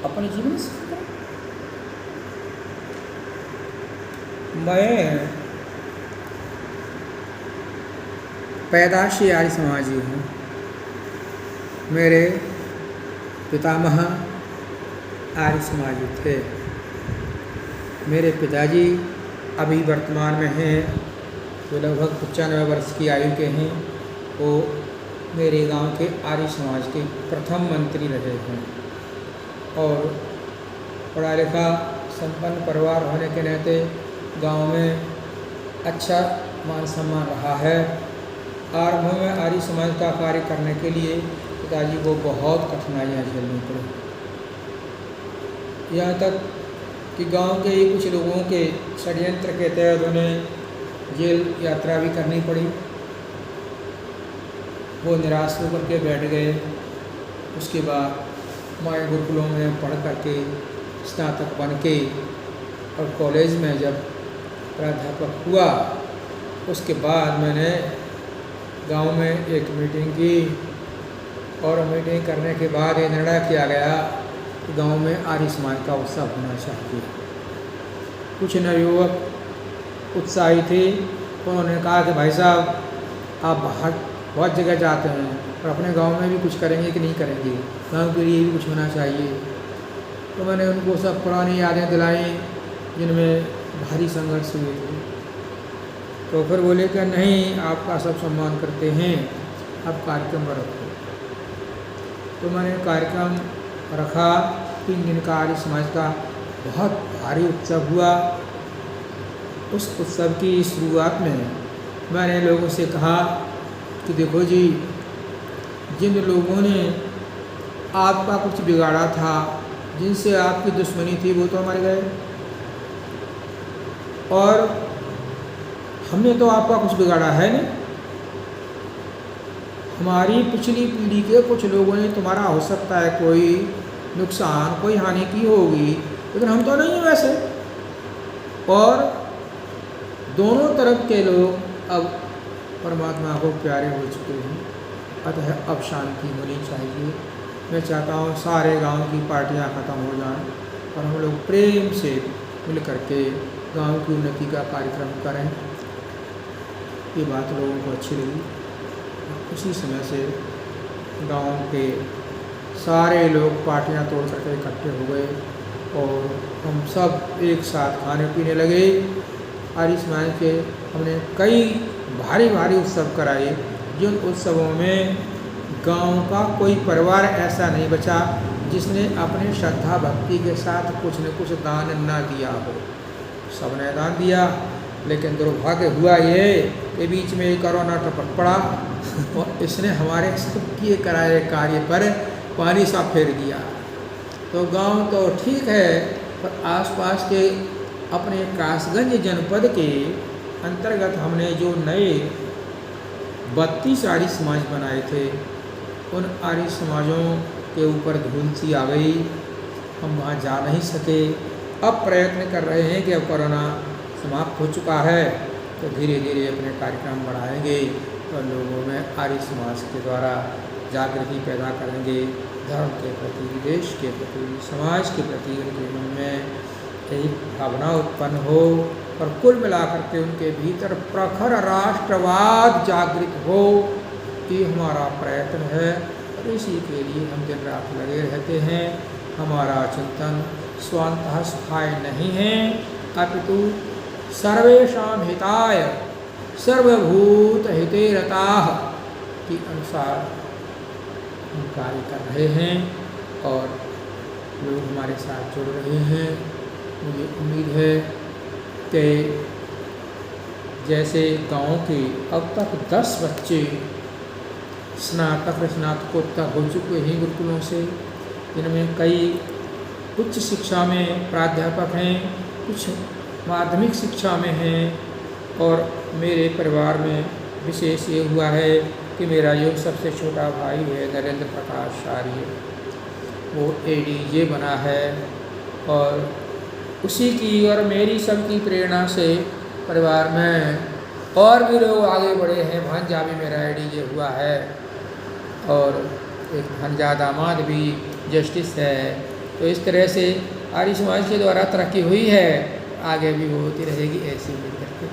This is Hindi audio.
अपने जीवन से करें। मैं पैदाशी आर्य समाजी हूँ। मेरे पितामह आर्य समाजी थे। मेरे पिताजी अभी वर्तमान में हैं, वो लगभग 95 वर्ष की आयु के हैं। वो मेरे गांव के आर्य समाज के प्रथम मंत्री रहे हैं और पढ़ा लिखा संपन्न परिवार होने के नाते गांव में अच्छा मान सम्मान रहा है। आरंभ में आर्य समाज का कार्य करने के लिए पिताजी को बहुत कठिनाइयाँ झेलनी पड़ी। यहाँ तक कि गांव के ही कुछ लोगों के षड्यंत्र के तहत उन्हें जेल यात्रा भी करनी पड़ी। वो निराश होकर के बैठ गए। उसके बाद माय गुरुकुलों में पढ़ करके स्नातक बन के और कॉलेज में जब प्राध्यापक हुआ, उसके बाद मैंने गांव में एक मीटिंग की और मीटिंग करने के बाद ये निर्णय किया गया कि गांव में आर्य समाज का उत्सव होना चाहिए। कुछ नवयुवक उत्साही थे, उन्होंने कहा कि भाई साहब आप बाहर बहुत जगह जाते हैं और अपने गांव में भी कुछ करेंगे कि नहीं करेंगे, गांव के लिए भी कुछ होना चाहिए। तो मैंने उनको सब पुरानी यादें दिलाई जिनमें भारी संघर्ष हुए थे। तो फिर बोले कि नहीं, आपका सब सम्मान करते हैं, आप कार्यक्रम रखो। तो मैंने कार्यक्रम रखा। 3 दिन का आर्य समाज का बहुत भारी उत्सव हुआ। उस उत्सव की शुरुआत में मैंने लोगों से कहा कि देखो जी, जिन लोगों ने आपका कुछ बिगाड़ा था, जिनसे आपकी दुश्मनी थी, वो तो मर गए और हमने तो आपका कुछ बिगाड़ा है नहीं। हमारी पिछली पीढ़ी के कुछ लोगों ने तुम्हारा हो सकता है कोई नुकसान, कोई हानि की होगी, लेकिन हम तो नहीं हैं वैसे। और दोनों तरफ के लोग अब परमात्मा को प्यारे हो चुके हैं, अतः अब शांति होनी चाहिए। मैं चाहता हूँ सारे गांव की पार्टियां ख़त्म हो जाएं और हम लोग प्रेम से मिल करके गांव की उन्नति का कार्यक्रम करें। ये बात लोगों को अच्छी लगी। उसी समय से गांव के सारे लोग पार्टियां तोड़ करके इकट्ठे हो गए और हम सब एक साथ खाने पीने लगे। आर्य समाज के हमने कई भारी भारी उत्सव कराए, जिन उत्सवों में गांव का कोई परिवार ऐसा नहीं बचा जिसने अपने श्रद्धा भक्ति के साथ कुछ न कुछ दान न दिया हो। सबने दान दिया, लेकिन दुर्भाग्य हुआ ये कि बीच में कोरोना टपक पड़ा और इसने हमारे सब किए कराए कार्य पर पानी सा फेर दिया। तो गांव तो ठीक है, पर आसपास के अपने कासगंज जनपद के अंतर्गत हमने जो नए 32 आर्य समाज बनाए थे, उन आर्य समाजों के ऊपर धूल सी आ गई। हम वहाँ जा नहीं सके। अब प्रयत्न कर रहे हैं कि अब कोरोना समाप्त हो चुका है तो धीरे धीरे अपने कार्यक्रम बढ़ाएंगे और लोगों में आर्य समाज के द्वारा जागृति पैदा करेंगे। धर्म के प्रति, देश के प्रति, समाज के प्रति उनके मन में एक भावना उत्पन्न हो और कुल मिलाकर के उनके भीतर प्रखर राष्ट्रवाद जागृत हो। ये हमारा प्रयत्न है और इसी के लिए हम दिन रात लगे रहते हैं। हमारा चिंतन स्वांतः सुखाय नहीं है, अपितु सर्वेषां हिताय सर्वभूत हिते रताः के अनुसार हम कार्य कर रहे हैं और लोग हमारे साथ जुड़ रहे हैं। मुझे उम्मीद है कि जैसे गांव के अब तक 10 बच्चे स्नातकोत्तर हो चुके हैं गुरुकुलों से, जिनमें कई उच्च शिक्षा में प्राध्यापक हैं, कुछ माध्यमिक शिक्षा में हैं और मेरे परिवार में विशेष ये हुआ है कि मेरा जो सबसे छोटा भाई है नरेंद्र प्रकाश आर्य, वो ADJ बना है और उसी की और मेरी सबकी प्रेरणा से परिवार में और भी लोग आगे बढ़े हैं। भांजा भी मेरा ADJ हुआ है और एक भांजा दामाद भी जस्टिस है तो इस तरह से आर्य समाज के द्वारा तरक्की हुई है, आगे भी वो होती रहेगी ऐसी उम्मीद करके।